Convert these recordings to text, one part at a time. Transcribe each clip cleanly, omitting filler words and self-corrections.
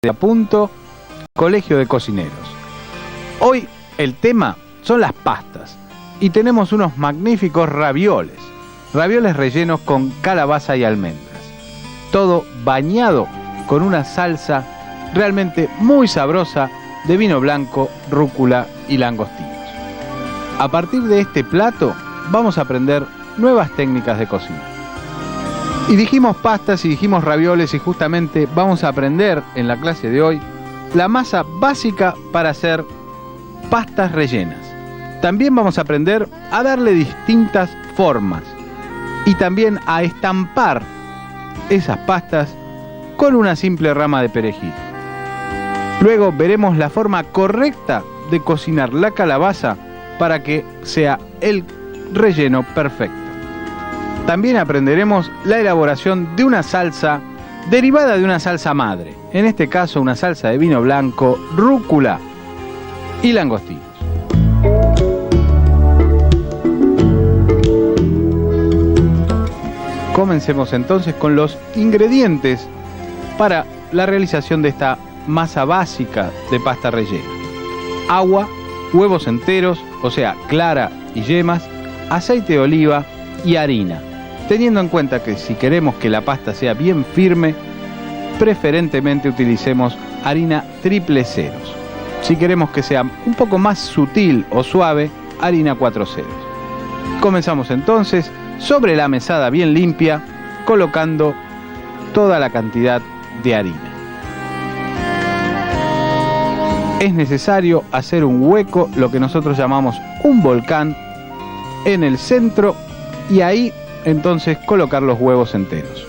de Apunto, Colegio de Cocineros. Hoy el tema son las pastas y tenemos unos magníficos ravioles rellenos con calabaza y almendras, todo bañado con una salsa realmente muy sabrosa de vino blanco, rúcula y langostinos. A partir de este plato vamos a aprender nuevas técnicas de cocina. Y dijimos pastas y dijimos ravioles y justamente vamos a aprender en la clase de hoy la masa básica para hacer pastas rellenas. También vamos a aprender a darle distintas formas y también a estampar esas pastas con una simple rama de perejil. Luego veremos la forma correcta de cocinar la calabaza para que sea el relleno perfecto. También aprenderemos la elaboración de una salsa derivada de una salsa madre, en este caso una salsa de vino blanco, rúcula y langostinos. Comencemos entonces con los ingredientes para la realización de esta masa básica de pasta rellena. Agua, huevos enteros, o sea, clara y yemas, aceite de oliva y harina, teniendo en cuenta que si queremos que la pasta sea bien firme, preferentemente utilicemos harina triple ceros. Si queremos que sea un poco más sutil o suave, harina 4 ceros. Comenzamos entonces sobre la mesada bien limpia, colocando toda la cantidad de harina. Es necesario hacer un hueco, lo que nosotros llamamos un volcán, en el centro y ahí entonces colocar los huevos enteros.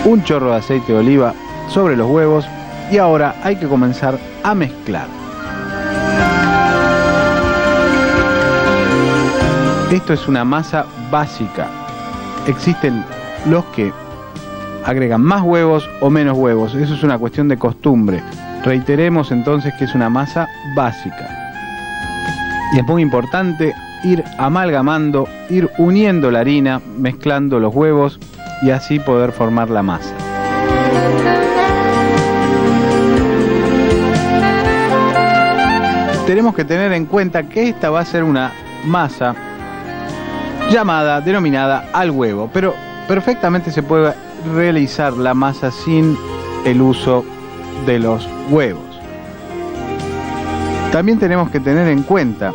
Un chorro de aceite de oliva sobre los huevos y ahora hay que comenzar a mezclar. Esto es una masa básica. Existen los que agregan más huevos o menos huevos. Eso es una cuestión de costumbre. Reiteremos entonces que es una masa básica. Y es muy importante ir amalgamando, ir uniendo la harina, mezclando los huevos y así poder formar la masa. Tenemos que tener en cuenta que esta va a ser una masa denominada al huevo, pero perfectamente se puede realizar la masa sin el uso de los huevos. También tenemos que tener en cuenta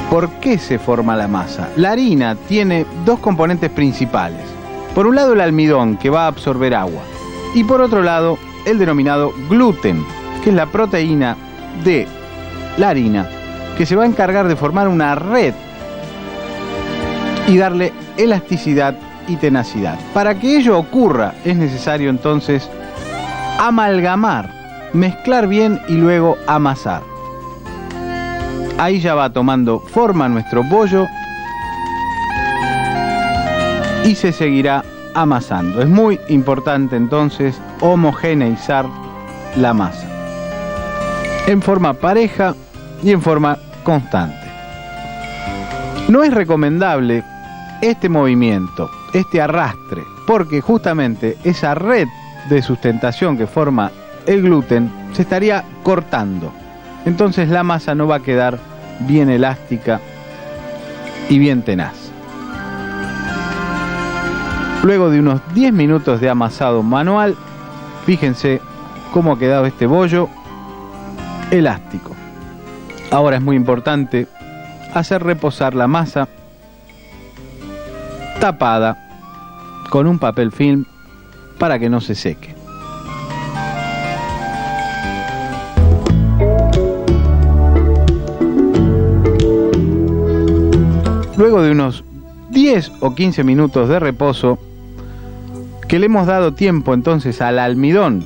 por qué se forma la masa. La harina tiene dos componentes principales. Por un lado el almidón, que va a absorber agua, y por otro lado el denominado gluten, que es la proteína de la harina, que se va a encargar de formar una red y darle elasticidad y tenacidad. Para que ello ocurra es necesario entonces amalgamar, mezclar bien y luego amasar. Ahí ya va tomando forma nuestro bollo y se seguirá amasando. Es muy importante entonces homogeneizar la masa en forma pareja y en forma constante. No es recomendable este movimiento, este arrastre, porque justamente esa red de sustentación que forma el gluten se estaría cortando. Entonces la masa no va a quedar bien elástica y bien tenaz. Luego de unos 10 minutos de amasado manual, fíjense cómo ha quedado este bollo elástico. Ahora es muy importante hacer reposar la masa tapada con un papel film para que no se seque. Luego de unos 10 o 15 minutos de reposo, que le hemos dado tiempo entonces al almidón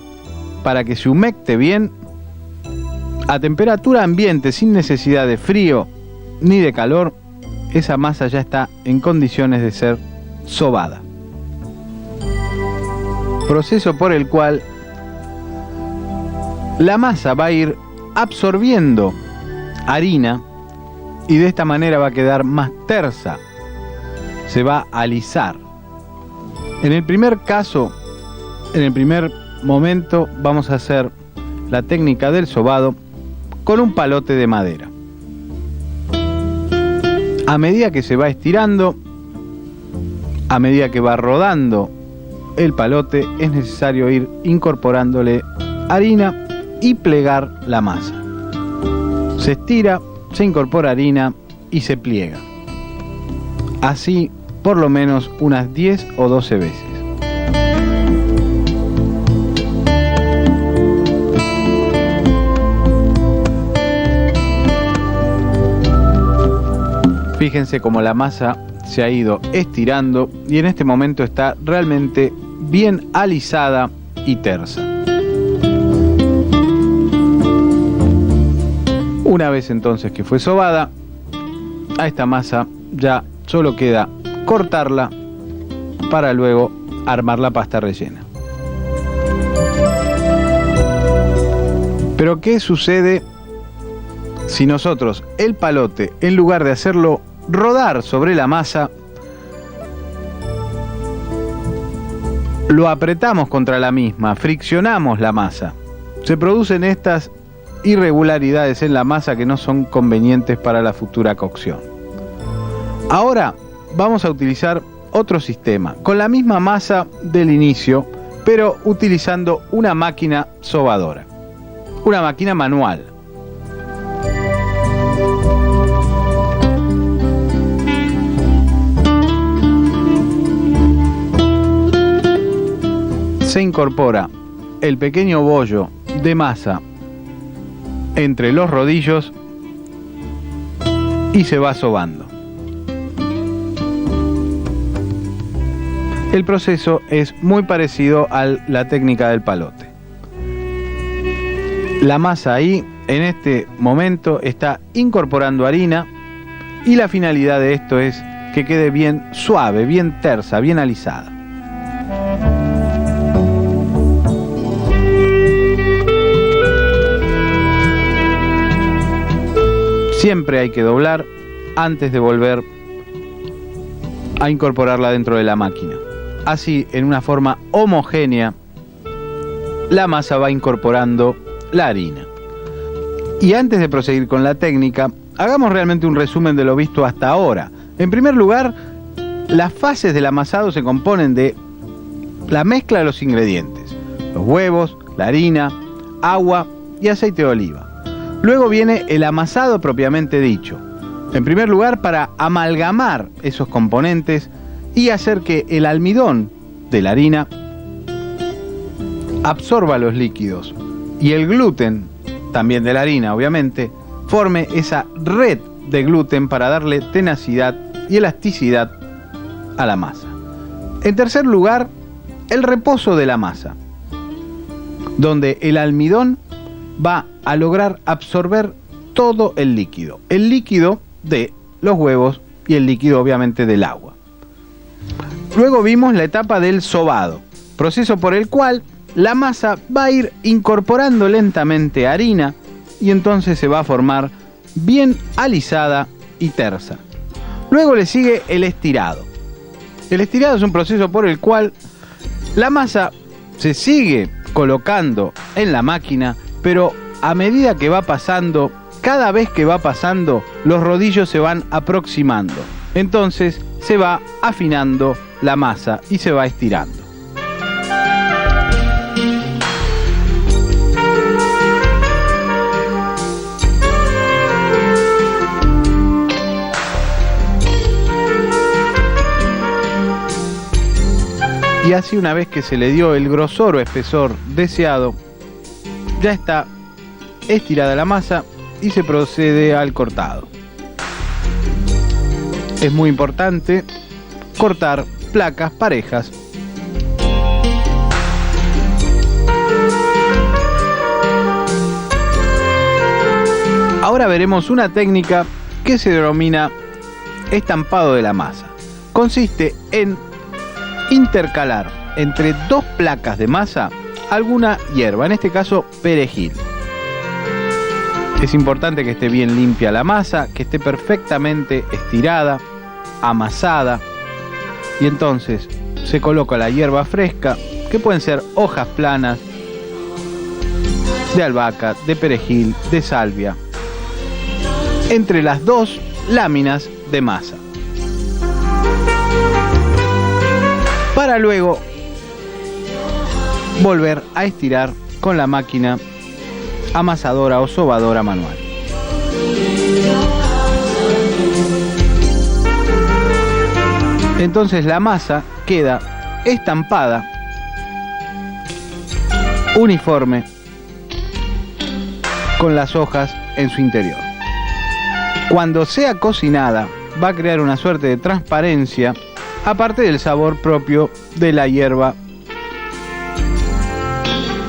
para que se humecte bien, a temperatura ambiente sin necesidad de frío ni de calor, esa masa ya está en condiciones de ser sobada. Proceso por el cual la masa va a ir absorbiendo harina y de esta manera va a quedar más tersa, se va a alisar. En el primer caso, en el primer momento, vamos a hacer la técnica del sobado con un palote de madera. A medida que se va estirando, a medida que va rodando el palote, es necesario ir incorporándole harina y plegar la masa. Se estira, se incorpora harina y se pliega. Así por lo menos unas 10 o 12 veces. Fíjense cómo la masa se ha ido estirando y en este momento está realmente bien alisada y tersa. Una vez entonces que fue sobada, a esta masa ya solo queda cortarla para luego armar la pasta rellena. Pero ¿qué sucede si nosotros el palote, en lugar de hacerlo rodar sobre la masa, lo apretamos contra la misma, friccionamos la masa? Se producen estas irregularidades en la masa que no son convenientes para la futura cocción. Ahora vamos a utilizar otro sistema, con la misma masa del inicio, pero utilizando una máquina sobadora, una máquina manual. Se incorpora el pequeño bollo de masa entre los rodillos y se va sobando. El proceso es muy parecido a la técnica del palote. La masa ahí, en este momento, está incorporando harina y la finalidad de esto es que quede bien suave, bien tersa, bien alisada. Siempre hay que doblar antes de volver a incorporarla dentro de la máquina. Así, en una forma homogénea, la masa va incorporando la harina. Y antes de proseguir con la técnica, hagamos realmente un resumen de lo visto hasta ahora. En primer lugar, las fases del amasado se componen de la mezcla de los ingredientes: los huevos, la harina, agua y aceite de oliva. Luego viene el amasado propiamente dicho. En primer lugar, para amalgamar esos componentes y hacer que el almidón de la harina absorba los líquidos y el gluten, también de la harina obviamente, forme esa red de gluten para darle tenacidad y elasticidad a la masa. En tercer lugar, el reposo de la masa, donde el almidón va a lograr absorber todo el líquido de los huevos y el líquido obviamente del agua. Luego vimos la etapa del sobado, proceso por el cual la masa va a ir incorporando lentamente harina y entonces se va a formar bien alisada y tersa. Luego le sigue el estirado. El estirado es un proceso por el cual la masa se sigue colocando en la máquina, pero a medida que va pasando, cada vez que va pasando, los rodillos se van aproximando. Entonces se va afinando la masa y se va estirando. Y así, una vez que se le dio el grosor o espesor deseado, ya está estirada la masa y se procede al cortado. Es muy importante cortar placas parejas. Ahora veremos una técnica que se denomina estampado de la masa. Consiste en intercalar entre dos placas de masa alguna hierba, en este caso perejil. Es importante que esté bien limpia la masa, que esté perfectamente estirada, amasada, y entonces se coloca la hierba fresca, que pueden ser hojas planas de albahaca, de perejil, de salvia, entre las dos láminas de masa, para luego volver a estirar con la máquina amasadora o sobadora manual. Entonces la masa queda estampada, uniforme, con las hojas en su interior. Cuando sea cocinada, va a crear una suerte de transparencia, aparte del sabor propio de la hierba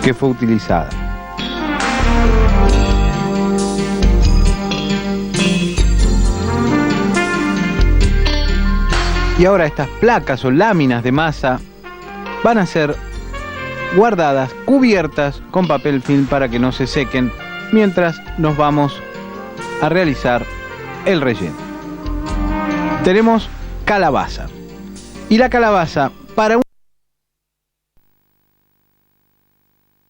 que fue utilizada. Y ahora estas placas o láminas de masa van a ser guardadas, cubiertas con papel film para que no se sequen mientras nos vamos a realizar el relleno. Tenemos calabaza. Y la calabaza, para